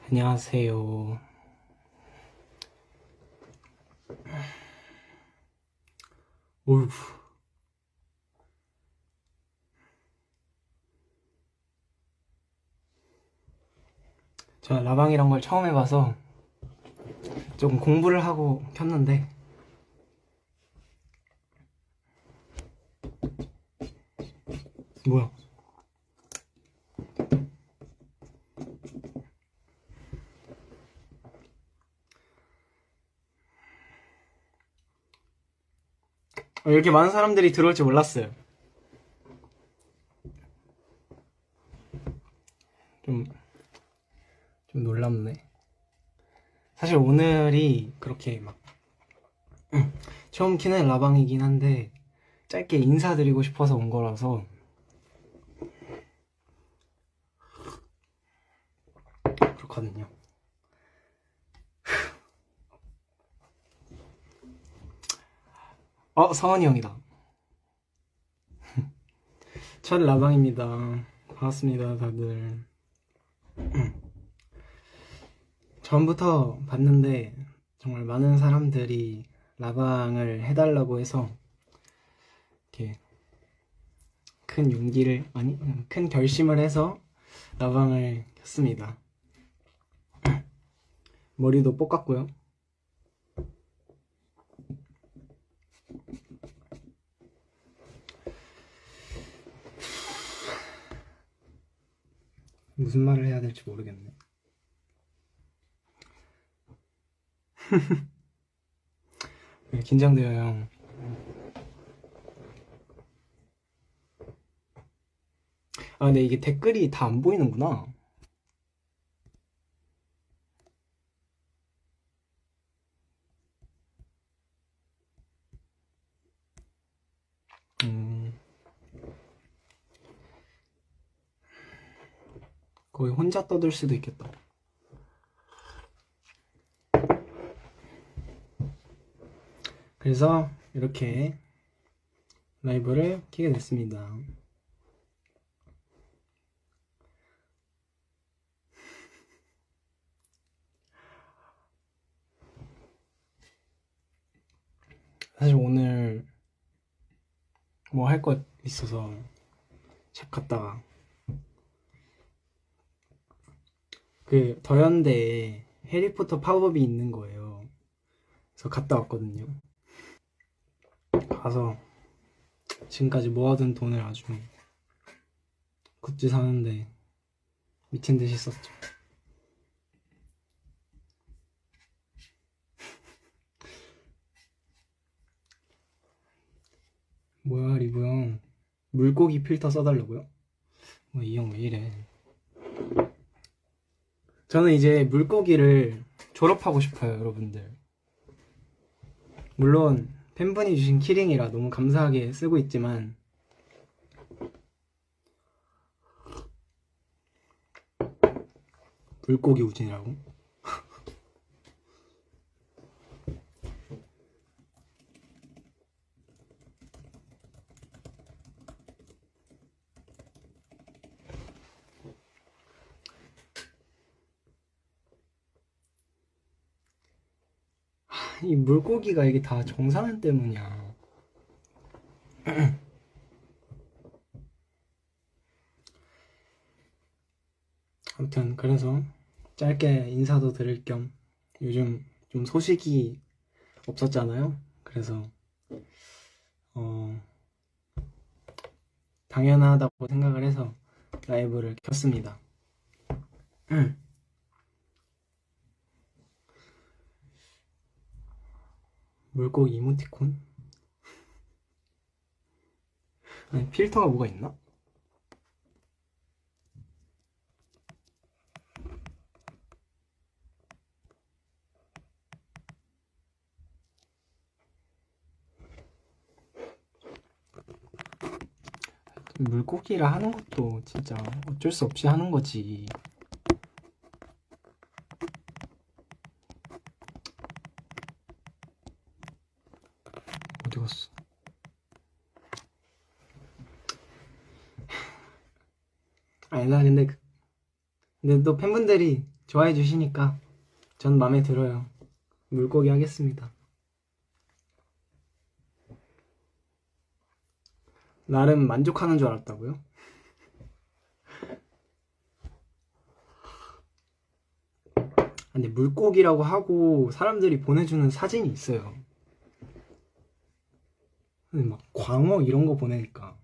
안녕하세요. 어휴. 저 라방이란 걸 처음 해봐서 조금 공부를 하고 켰는데 뭐야? 이렇게 많은 사람들이 들어올 줄 몰랐어요. 좀 놀랍네. 사실 오늘이 그렇게 막 처음 키는 라방이긴 한데 짧게 인사드리고 싶어서 온 거라서 그렇거든요. 서원이 형이다. 첫 라방입니다. 반갑습니다, 다들. 전부터 봤는데 정말 많은 사람들이 라방을 해달라고 해서 이렇게 큰 용기를 아니 큰 결심을 해서 라방을 켰습니다. 머리도 볶았고요. 무슨 말을 해야 될지 모르겠네. 긴장돼요, 형. 근데 이게 댓글이 다 안 보이는구나. 거의 혼자 떠들 수도 있겠다. 그래서 이렇게 라이브를 켜게 됐습니다. 사실 오늘 뭐 할 것 있어서 샵 갔다가 그 더현대에 해리포터 팝업이 있는 거예요. 그래서 갔다 왔거든요. 가서 지금까지 모아둔 돈을 아주 굿즈 사는데 미친 듯이 썼죠. 뭐야, 리브 형. 물고기 필터 써달라고요? 이 형 왜 이래. 저는 이제 물고기를 졸업하고 싶어요, 여러분들. 물론 팬분이 주신 키링이라 너무 감사하게 쓰고 있지만 물고기 우진이라고? 이 물고기가 이게 다 정상현 때문이야. 아무튼 그래서 짧게 인사도 드릴 겸 요즘 좀 소식이 없었잖아요. 그래서 당연하다고 생각을 해서 라이브를 켰습니다. 물고기 이모티콘? 아니, 필터가 뭐가 있나? 물고기를 하는 것도 진짜 어쩔 수 없이 하는 거지. 어디 갔어? 아니, 나 근데 또 팬분들이 좋아해 주시니까 전 마음에 들어요. 물고기 하겠습니다. 나름 만족하는 줄 알았다고요? 근데 물고기라고 하고 사람들이 보내주는 사진이 있어요. 근데 막 광어 이런 거 보내니까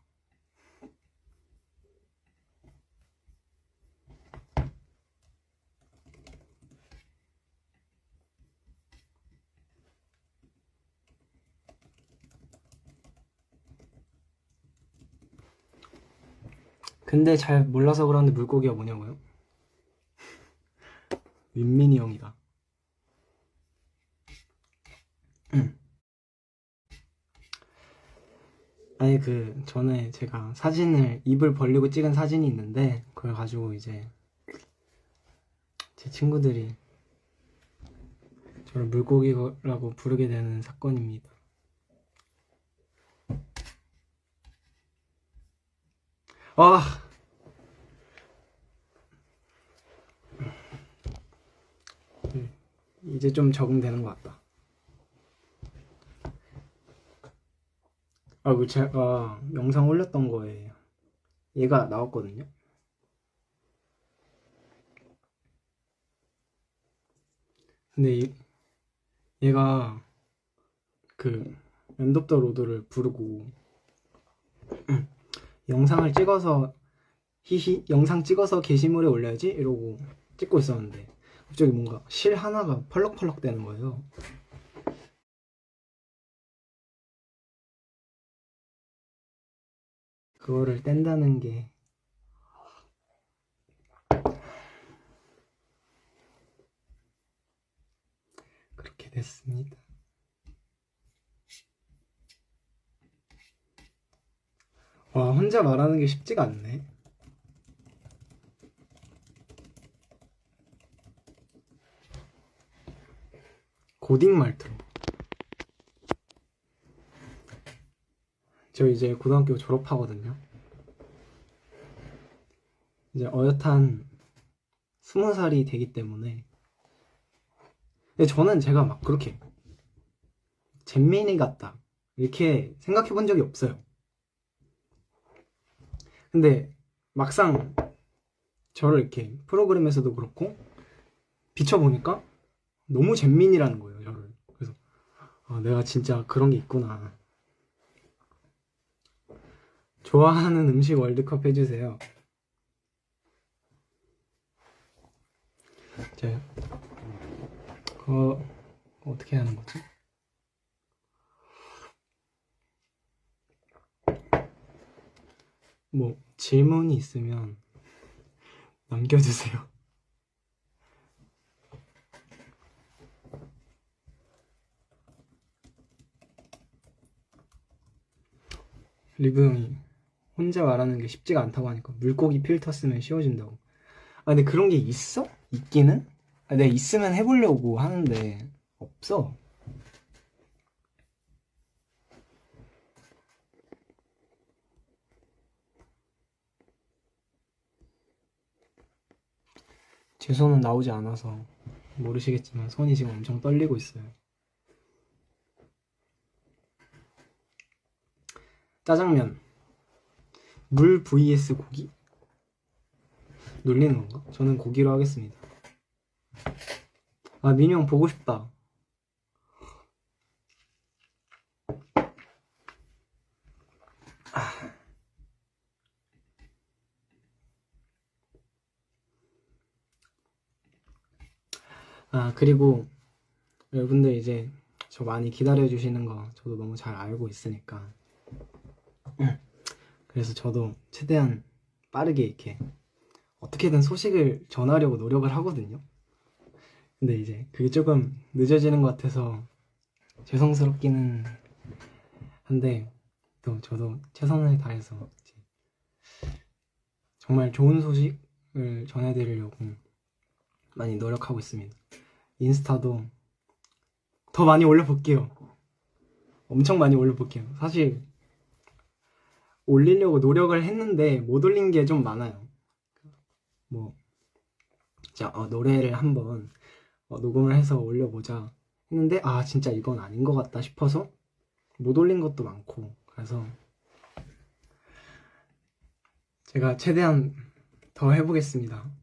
근데 잘 몰라서 그러는데 물고기가 뭐냐고요? 민민이 형이다. 아니 그 전에 제가 사진을 입을 벌리고 찍은 사진이 있는데 그걸 가지고 이제 제 친구들이 저를 물고기라고 부르게 되는 사건입니다. 와 이제 좀 적응되는 것 같다. 아, 그 제가 영상 올렸던 거에 얘가 나왔거든요. 근데 얘가 그 엔드 오브 더 로드를 부르고 영상을 찍어서 히히 영상 찍어서 게시물에 올려야지 이러고 찍고 있었는데 갑자기 뭔가 실 하나가 펄럭펄럭 되는 거예요. 그거를 뗀다는 게 그렇게 됐습니다. 와, 혼자 말하는 게 쉽지가 않네. 고딩 말투로. 저 이제 고등학교 졸업하거든요. 이제 어엿한 20살이 되기 때문에. 근데 저는 제가 막 그렇게 잼민이 같다 이렇게 생각해 본 적이 없어요. 근데 막상 저를 이렇게 프로그램에서도 그렇고 비춰보니까 너무 잼민이라는 거예요, 저를. 그래서 아, 내가 진짜 그런 게 있구나. 좋아하는 음식 월드컵 해주세요. 자, 그거 어떻게 하는 거지? 뭐 질문이 있으면 남겨주세요. 리브 형이 혼자 말하는 게 쉽지가 않다고 하니까 물고기 필터 쓰면 쉬워진다고. 아 근데 그런 게 있어? 있기는? 아, 내가 있으면 해보려고 하는데 없어. 제 손은 나오지 않아서 모르시겠지만 손이 지금 엄청 떨리고 있어요. 짜장면 물 vs 고기? 놀리는 건가? 저는 고기로 하겠습니다. 아 민우 형 보고 싶다. 아 그리고 여러분들 이제 저 많이 기다려주시는 거 저도 너무 잘 알고 있으니까 그래서 저도 최대한 빠르게 이렇게 어떻게든 소식을 전하려고 노력을 하거든요. 근데 이제 그게 조금 늦어지는 것 같아서 죄송스럽기는 한데 또 저도 최선을 다해서 이제 정말 좋은 소식을 전해드리려고 많이 노력하고 있습니다. 인스타도 더 많이 올려볼게요. 엄청 많이 올려볼게요. 사실 올리려고 노력을 했는데 못 올린 게 좀 많아요. 뭐 진짜 노래를 한번 녹음을 해서 올려보자 했는데 진짜 이건 아닌 것 같다 싶어서 못 올린 것도 많고, 그래서 제가 최대한 더 해보겠습니다.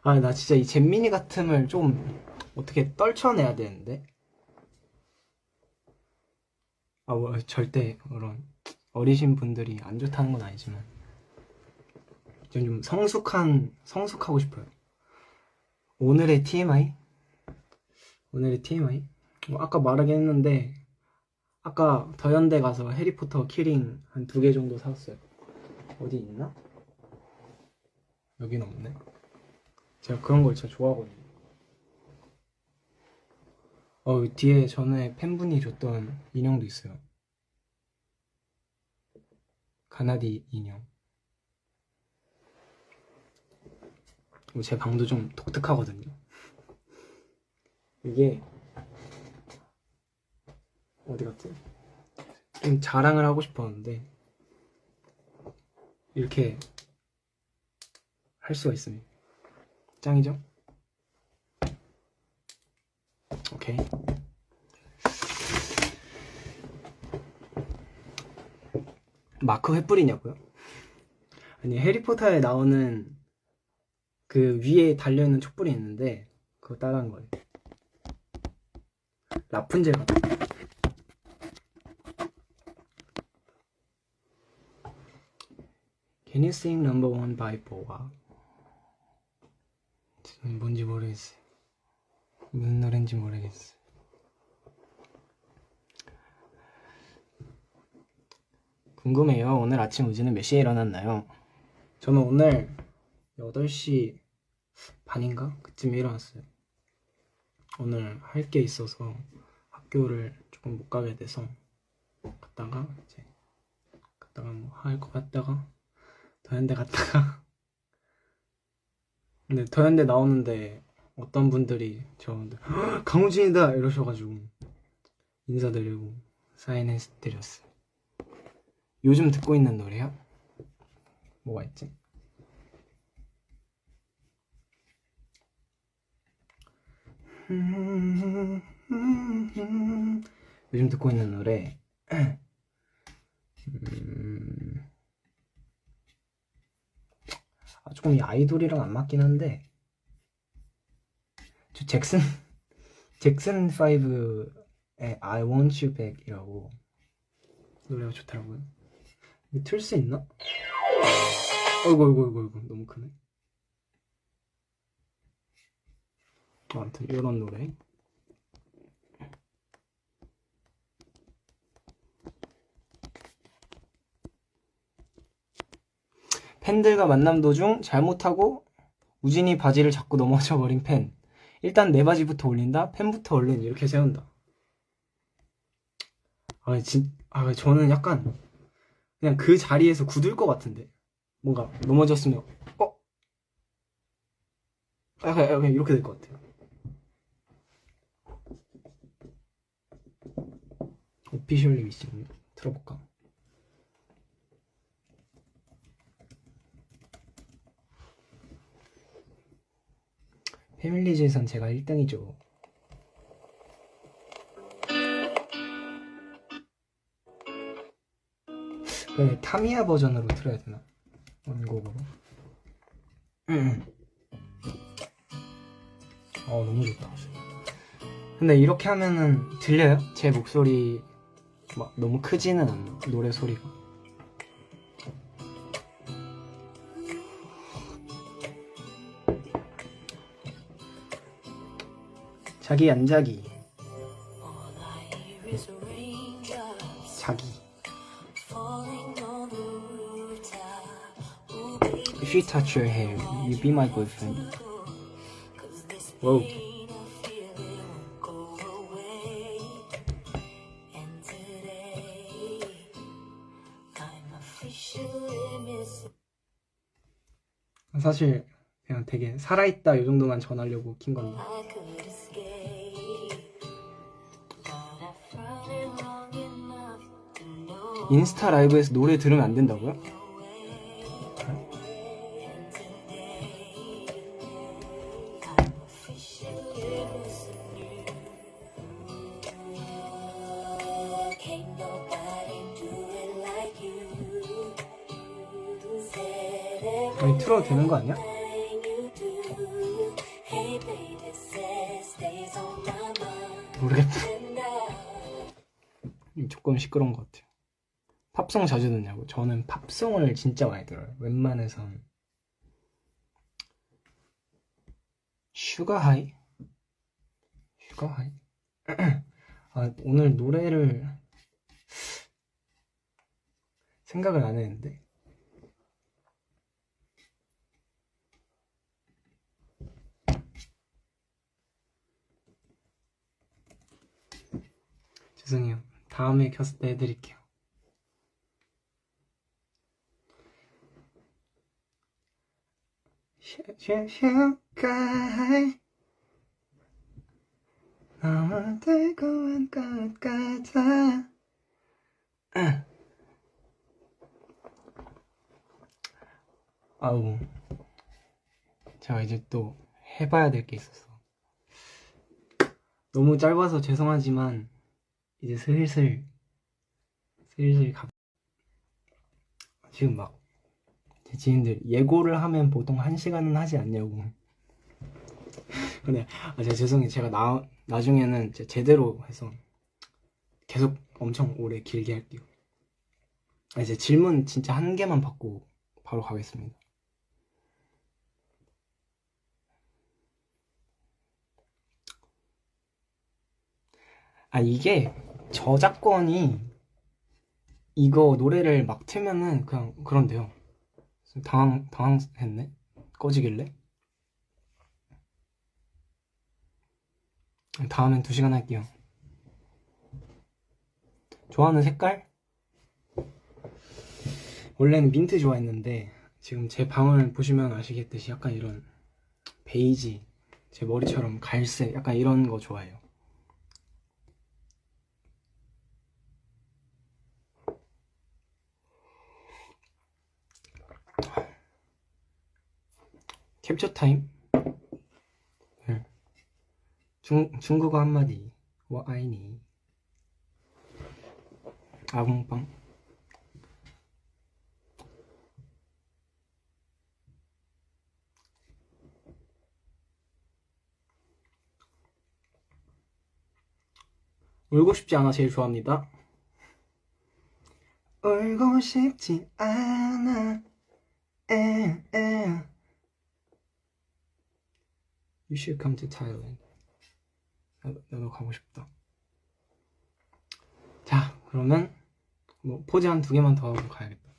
나 진짜 이 잼민이 같음을 좀 어떻게 떨쳐내야 되는데. 뭐 절대 그런 어리신 분들이 안 좋다는 건 아니지만 좀 성숙하고 싶어요. 오늘의 TMI? 아까 말하긴 했는데, 아까 더현대 가서 해리포터 키링 한 2개 정도 사왔어요. 어디 있나? 여긴 없네. 제가 그런 걸 진짜 좋아하거든요. 뒤에 전에 팬분이 줬던 인형도 있어요. 가나디 인형. 제 방도 좀 독특하거든요. 이게 어디 갔지? 좀 자랑을 하고 싶었는데 이렇게 할 수가 있습니다. 짱이죠? 오케이. 마크 왜 뿌리냐고요? 아니, 해리포터에 나오는 그 위에 달려있는 촛불이 있는데 그거 따라한 거예요. 라푼젤 같아. Can you sing number one by 보아? 뭔지 모르겠어요. 무슨 노래인지 모르겠어요. 궁금해요. 오늘 아침 우진은 몇 시에 일어났나요? 저는 오늘 8시 반인가? 그쯤에 일어났어요. 오늘 할 게 있어서 학교를 조금 못 가게 돼서 갔다가 뭐 할 거 갔다가 더현대 갔다가 근데 더현대 나오는데 어떤 분들이 저한테 강우진이다 이러셔가지고 인사드리고 사인해드렸어요. 요즘 듣고 있는 노래요? 뭐가 있지? 요즘 듣고 있는 노래 조금 이 아이돌이랑 안 맞긴 한데 저 잭슨 5의 I Want You Back 이라고 노래가 좋더라고요. 이거 틀 수 있나? 어이구 너무 크네. 아무튼 이런 노래. 팬들과 만남 도중 잘못하고 우진이 바지를 잡고 넘어져 버린 팬. 일단 내 바지부터 올린다. 팬부터 얼른 이렇게 세운다. 저는 약간 그냥 그 자리에서 굳을 것 같은데. 뭔가 넘어졌으면 약간 이렇게 될 것 같아요. 오피셜리 위싱 들어볼까? 패밀리즈에선 제가 1등이죠. 그래, 타미야 버전으로 틀어야 되나? 원곡으로. 너무 좋다. 근데 이렇게 하면은 들려요? 제 목소리 막 너무 크지는 않나, 노래 소리가. 자기 안 자기. 자기. If you touch your hair, you be my boyfriend. Whoa. 사실 그냥 되게 살아있다 이 정도만 전하려고 킨 건데. 인스타 라이브에서 노래 들으면 안 된다고요? 아니 틀어도 되는 거 아니야? 모르겠다. 조금 시끄러운 것 같아요. 팝송 자주 듣냐고? 저는 팝송을 진짜 많이 들어요. 웬만해선. 슈가하이? 슈가하이? 아, 오늘 노래를 생각을 안 했는데. 죄송해요. 다음에 켰을 때 해드릴게요. 슈가하이 너무 달콤한 것 같아. 아우, 제가 이제 또 해봐야 될 게 있어서 너무 짧아서 죄송하지만 이제 슬슬 지금 막 제 지인들 예고를 하면 보통 1시간은 하지 않냐고. 근데 제가 죄송해요. 제가 나중에는 제대로 해서 계속 엄청 오래 길게 할게요. 이제 질문 진짜 1개만 받고 바로 가겠습니다. 이게 저작권이 이거 노래를 막 틀면은 그냥 그런데요. 당황했네. 꺼지길래. 다음엔 2시간 할게요. 좋아하는 색깔? 원래는 민트 좋아했는데 지금 제 방을 보시면 아시겠듯이 약간 이런 베이지, 제 머리처럼 갈색, 약간 이런 거 좋아해요. 캡처 타임? 네. 중국어 한마디. 워 아이니. 아붕빵. 울고 싶지 않아 제일 좋아합니다. 울고 싶지 않아. You should come to Thailand. 나도 가고 싶다. 자, 그러면 뭐 포즈 한 2개만 더 하고 가야겠다.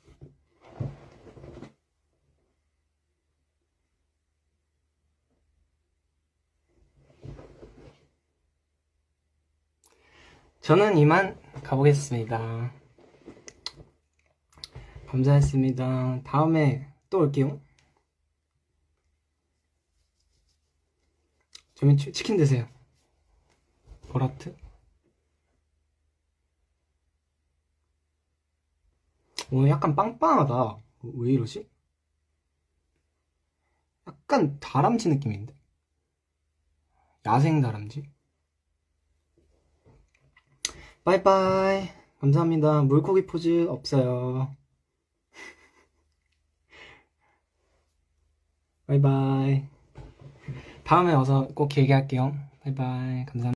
저는 이만 가보겠습니다. 감사했습니다. 다음에 또 올게요. 저는 치킨 드세요. 보라트? 오늘 약간 빵빵하다. 왜 이러지? 약간 다람쥐 느낌인데? 야생 다람쥐? 빠이빠이. 감사합니다. 물고기 포즈 없어요. 바이바이. 다음에 와서 꼭 길게 할게요. 바이바이. 감사합니다.